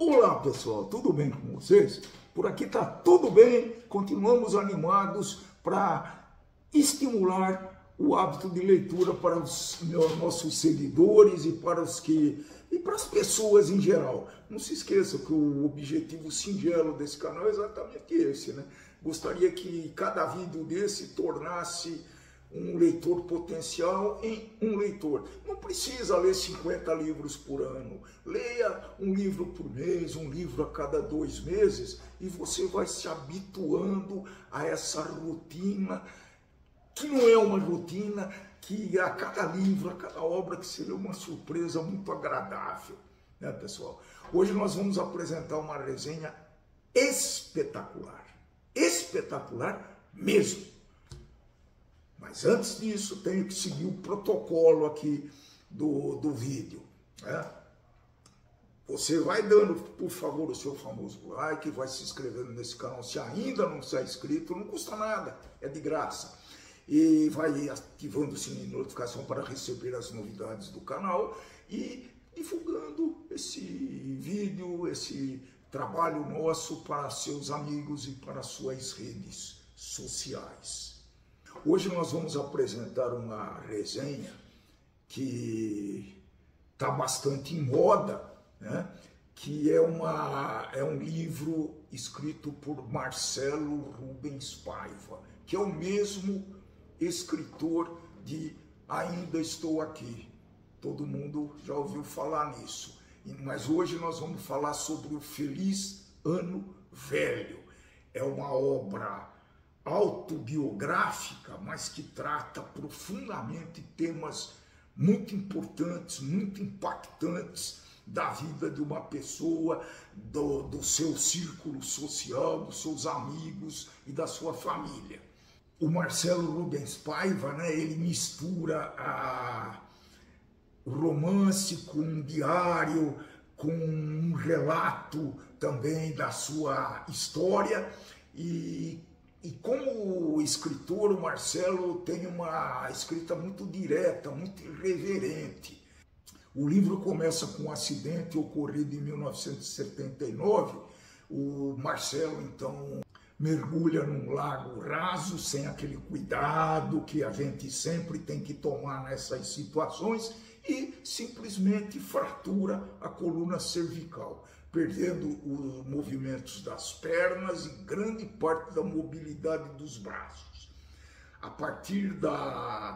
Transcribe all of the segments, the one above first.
Olá pessoal, tudo bem com vocês? Por aqui está tudo bem, continuamos animados para estimular o hábito de leitura para os nossos seguidores e para as pessoas em geral. Não se esqueça que o objetivo singelo desse canal é exatamente esse, né? Gostaria que cada vídeo desse tornasse um leitor potencial em um leitor. Não precisa ler 50 livros por ano. Leia um livro por mês, um livro a cada 2 meses, e você vai se habituando a essa rotina, que não é uma rotina, que a cada livro, a cada obra, que seria uma surpresa muito agradável, né, pessoal? Hoje nós vamos apresentar uma resenha espetacular. Espetacular mesmo. Mas antes disso, tenho que seguir o protocolo aqui do vídeo, né? Você vai dando, por favor, o seu famoso like, vai se inscrevendo nesse canal se ainda não está inscrito, não custa nada, é de graça. E vai ativando o sininho de notificação para receber as novidades do canal e divulgando esse vídeo, esse trabalho nosso para seus amigos e para suas redes sociais. Hoje nós vamos apresentar uma resenha que está bastante em moda, né? Que é um livro escrito por Marcelo Rubens Paiva, que é o mesmo escritor de Ainda Estou Aqui. Todo mundo já ouviu falar nisso. Mas hoje nós vamos falar sobre o Feliz Ano Velho. É uma obra autobiográfica, mas que trata profundamente temas muito importantes, muito impactantes da vida de uma pessoa, do seu círculo social, dos seus amigos e da sua família. O Marcelo Rubens Paiva, né, ele mistura o romance com um diário, com um relato também da sua história. E como escritor, o Marcelo tem uma escrita muito direta, muito irreverente. O livro começa com um acidente ocorrido em 1979. O Marcelo, então, mergulha num lago raso, sem aquele cuidado que a gente sempre tem que tomar nessas situações, e simplesmente fratura a coluna cervical, perdendo os movimentos das pernas e grande parte da mobilidade dos braços. A partir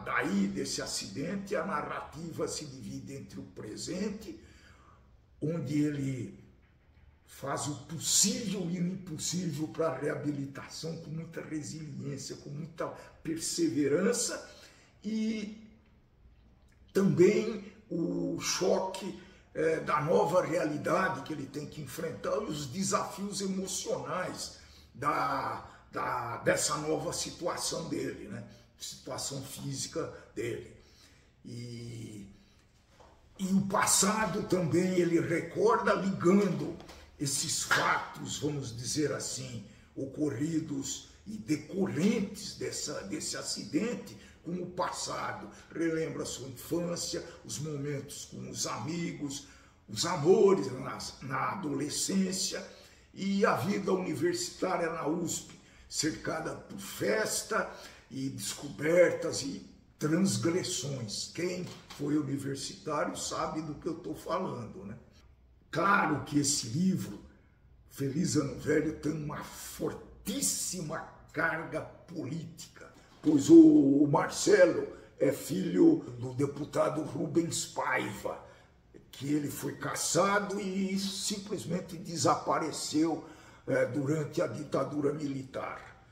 daí, desse acidente, a narrativa se divide entre o presente, onde ele faz o possível e o impossível para a reabilitação, com muita resiliência, com muita perseverança, e também o choque da nova realidade que ele tem que enfrentar e os desafios emocionais dessa nova situação dele, né? Situação física dele. E o passado também ele recorda, ligando esses fatos, vamos dizer assim, ocorridos e decorrentes desse acidente com o passado. Relembra a sua infância, os momentos com os amigos, os amores na adolescência e a vida universitária na USP, cercada por festa e descobertas e transgressões. Quem foi universitário sabe do que eu estou falando, né? Claro que esse livro, Feliz Ano Velho, tem uma fortíssima carga política, pois o Marcelo é filho do deputado Rubens Paiva, que ele foi cassado e simplesmente desapareceu durante a ditadura militar.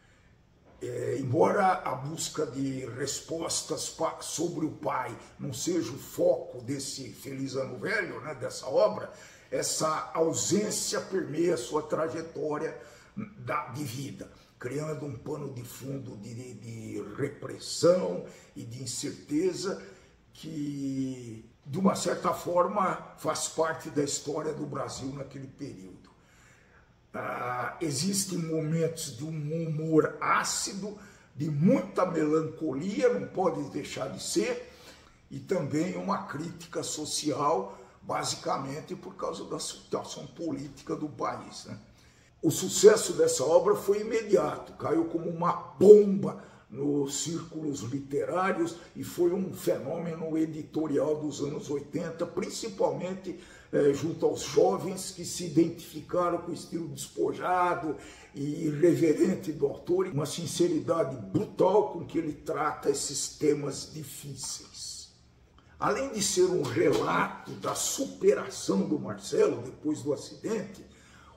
Embora a busca de respostas sobre o pai não seja o foco desse Feliz Ano Velho, né, dessa obra, essa ausência permeia a sua trajetória de vida, criando um pano de fundo de repressão e de incerteza que, de uma certa forma, faz parte da história do Brasil naquele período. Existem momentos de um humor ácido, de muita melancolia, não pode deixar de ser, e também uma crítica social basicamente por causa da situação política do país, né? O sucesso dessa obra foi imediato, caiu como uma bomba nos círculos literários e foi um fenômeno editorial dos anos 80, principalmente junto aos jovens que se identificaram com o estilo despojado e irreverente do autor, uma sinceridade brutal com que ele trata esses temas difíceis. Além de ser um relato da superação do Marcelo depois do acidente,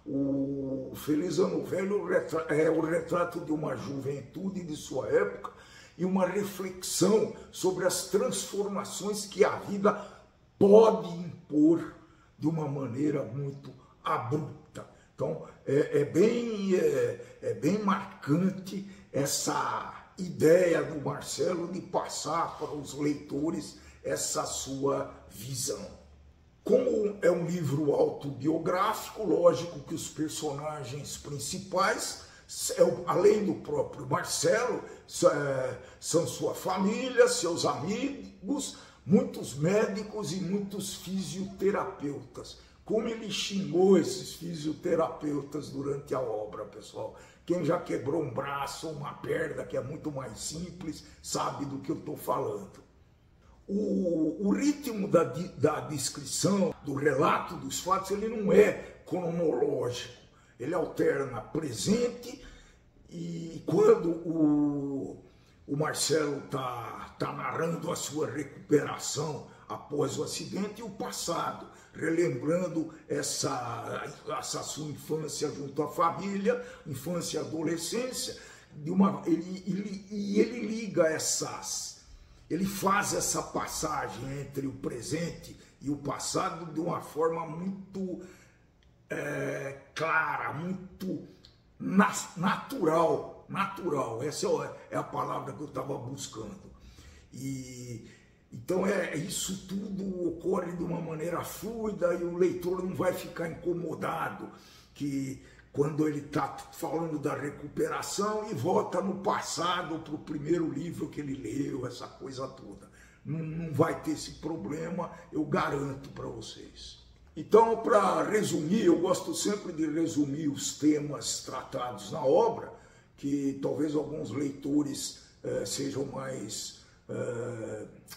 o Feliz Ano Velho é o retrato de uma juventude de sua época e uma reflexão sobre as transformações que a vida pode impor de uma maneira muito abrupta. Então, é bem marcante essa ideia do Marcelo de passar para os leitores essa sua visão. Como é um livro autobiográfico, lógico que os personagens principais, além do próprio Marcelo, são sua família, seus amigos, muitos médicos e muitos fisioterapeutas. Como ele xingou esses fisioterapeutas durante a obra, pessoal. Quem já quebrou um braço ou uma perna, que é muito mais simples, sabe do que eu estou falando. O ritmo da descrição, do relato dos fatos, ele não é cronológico. Ele alterna presente e quando o Marcelo está narrando a sua recuperação após o acidente e o passado, relembrando essa sua infância junto à família, infância e adolescência, ele liga ele faz essa passagem entre o presente e o passado de uma forma muito clara, muito natural. Essa é a palavra que eu estava buscando. Então isso tudo ocorre de uma maneira fluida e o leitor não vai ficar incomodado que quando ele está falando da recuperação e volta no passado para o primeiro livro que ele leu, essa coisa toda. Não vai ter esse problema, eu garanto para vocês. Então, para resumir, eu gosto sempre de resumir os temas tratados na obra, que talvez alguns leitores sejam mais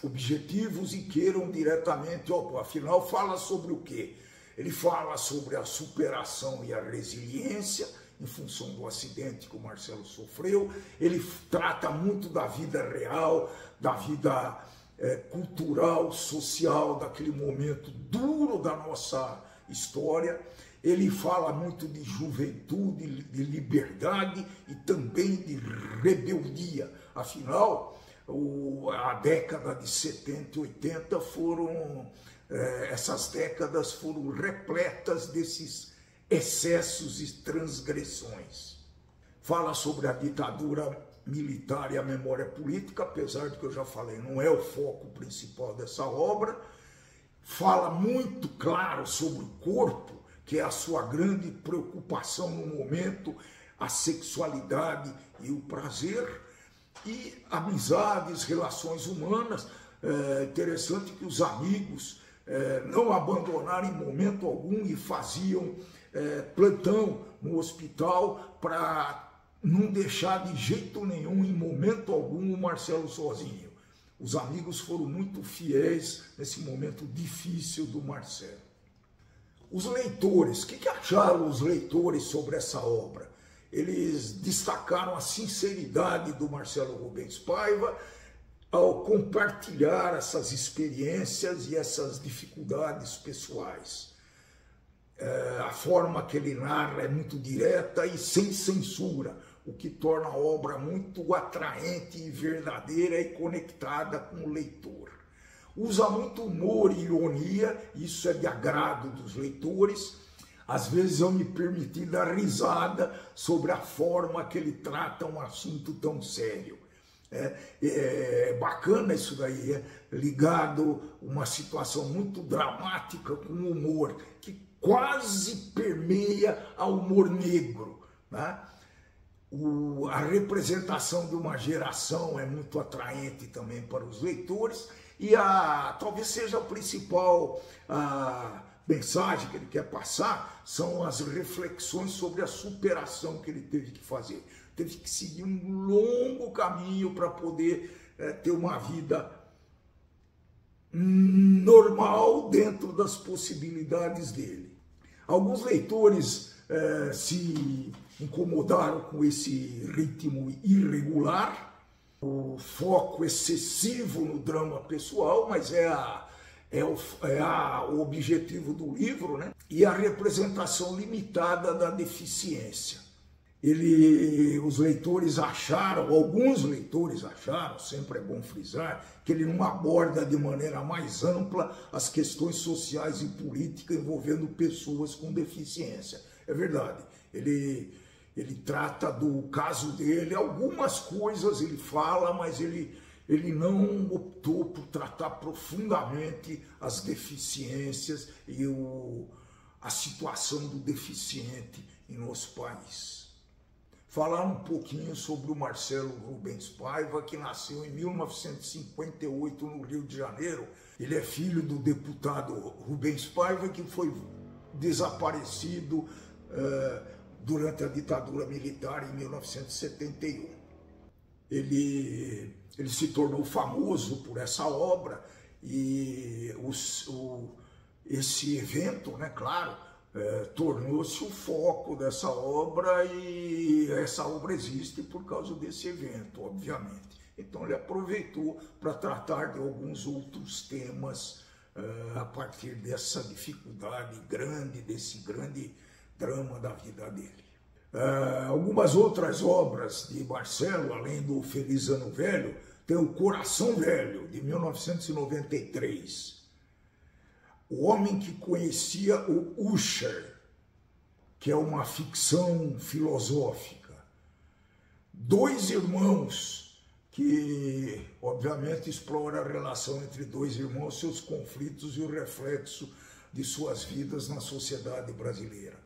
objetivos e queiram diretamente, afinal, fala sobre o quê? Ele fala sobre a superação e a resiliência em função do acidente que o Marcelo sofreu. Ele trata muito da vida real, da vida cultural, social, daquele momento duro da nossa história. Ele fala muito de juventude, de liberdade e também de rebeldia. Afinal, a década de 70 e 80 essas décadas foram repletas desses excessos e transgressões. Fala sobre a ditadura militar e a memória política, apesar de que eu já falei, não é o foco principal dessa obra. Fala muito claro sobre o corpo, que é a sua grande preocupação no momento, a sexualidade e o prazer, e amizades, relações humanas. Interessante que os amigos não abandonaram em momento algum e faziam plantão no hospital para não deixar de jeito nenhum, em momento algum, o Marcelo sozinho. Os amigos foram muito fiéis nesse momento difícil do Marcelo. Os leitores, o que acharam os leitores sobre essa obra? Eles destacaram a sinceridade do Marcelo Rubens Paiva ao compartilhar essas experiências e essas dificuldades pessoais. A forma que ele narra é muito direta e sem censura, o que torna a obra muito atraente e verdadeira e conectada com o leitor. Usa muito humor e ironia, isso é de agrado dos leitores. Às vezes eu me permiti dar risada sobre a forma que ele trata um assunto tão sério. É bacana isso daí, ligado a uma situação muito dramática com humor, que quase permeia ao humor negro, né? A representação de uma geração é muito atraente também para os leitores E talvez seja a principal mensagem que ele quer passar, são as reflexões sobre a superação que ele teve que fazer. Teve que seguir um longo caminho para poder ter uma vida normal dentro das possibilidades dele. Alguns leitores se incomodaram com esse ritmo irregular, o foco excessivo no drama pessoal, mas o objetivo do livro, né? E a representação limitada da deficiência. Alguns leitores acharam, sempre é bom frisar, que ele não aborda de maneira mais ampla as questões sociais e políticas envolvendo pessoas com deficiência. É verdade, ele trata do caso dele, algumas coisas ele fala, mas ele não optou por tratar profundamente as deficiências e a situação do deficiente em nosso país. Falar um pouquinho sobre o Marcelo Rubens Paiva, que nasceu em 1958 no Rio de Janeiro. Ele é filho do deputado Rubens Paiva, que foi desaparecido durante a ditadura militar em 1971. Ele se tornou famoso por essa obra e esse evento, né, claro, tornou-se o foco dessa obra, e essa obra existe por causa desse evento, obviamente. Então ele aproveitou para tratar de alguns outros temas a partir dessa dificuldade grande, desse grande drama da vida dele. Algumas outras obras de Marcelo, além do Feliz Ano Velho, tem o Coração Velho, de 1993. O Homem que Conhecia o Usher, que é uma ficção filosófica. Dois Irmãos, que obviamente explora a relação entre dois irmãos, seus conflitos e o reflexo de suas vidas na sociedade brasileira.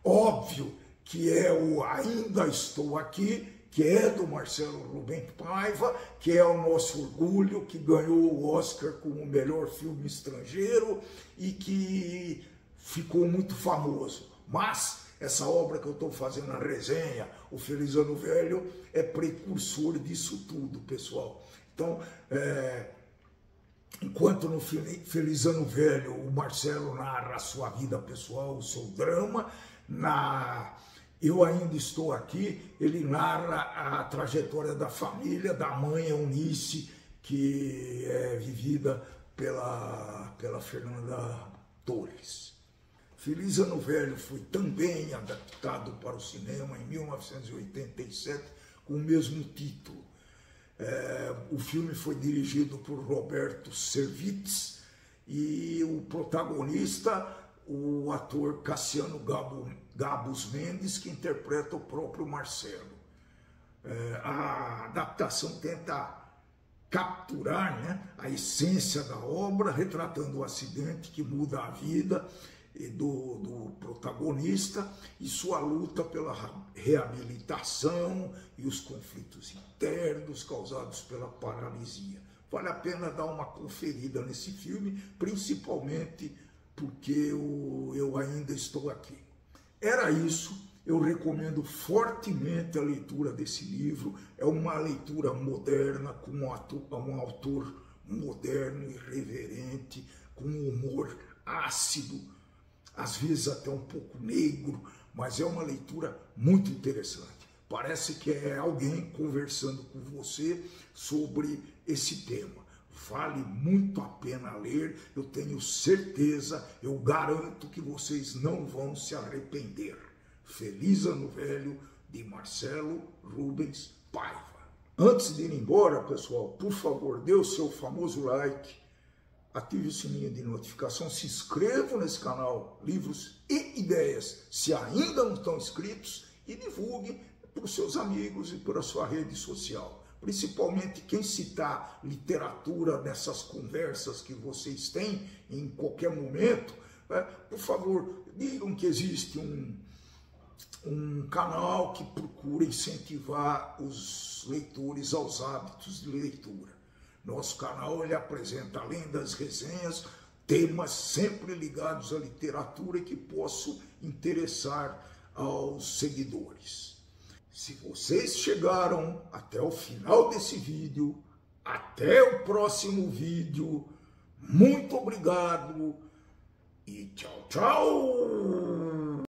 Óbvio que é o Ainda Estou Aqui, que é do Marcelo Rubens Paiva, que é o nosso orgulho, que ganhou o Oscar como o melhor filme estrangeiro e que ficou muito famoso. Mas essa obra que eu estou fazendo a resenha, o Feliz Ano Velho, é precursor disso tudo, pessoal. Então, enquanto no Feliz Ano Velho o Marcelo narra a sua vida pessoal, o seu drama, Eu Ainda Estou Aqui, ele narra a trajetória da família, da mãe Eunice, que é vivida pela Fernanda Torres. Feliz Ano Velho foi também adaptado para o cinema em 1987 com o mesmo título. O filme foi dirigido por Roberto Servitz e o protagonista, o ator Cassiano Gabus Mendes, que interpreta o próprio Marcelo. A adaptação tenta capturar, né, a essência da obra, retratando o acidente que muda a vida do protagonista e sua luta pela reabilitação e os conflitos internos causados pela paralisia. Vale a pena dar uma conferida nesse filme, principalmente porque Eu Ainda Estou Aqui. Era isso, eu recomendo fortemente a leitura desse livro. É uma leitura moderna, com um autor moderno, irreverente, com um humor ácido, às vezes até um pouco negro, mas é uma leitura muito interessante. Parece que é alguém conversando com você sobre esse tema. Vale muito a pena ler, eu tenho certeza, eu garanto que vocês não vão se arrepender. Feliz Ano Velho, de Marcelo Rubens Paiva. Antes de ir embora, pessoal, por favor, dê o seu famoso like, ative o sininho de notificação, se inscreva nesse canal Livros e Ideias, se ainda não estão inscritos, e divulgue para os seus amigos e para a sua rede social. Principalmente quem citar literatura nessas conversas que vocês têm em qualquer momento, por favor, digam que existe um canal que procura incentivar os leitores aos hábitos de leitura. Nosso canal ele apresenta, além das resenhas, temas sempre ligados à literatura que possam interessar aos seguidores. Se vocês chegaram até o final desse vídeo, até o próximo vídeo, muito obrigado e tchau, tchau!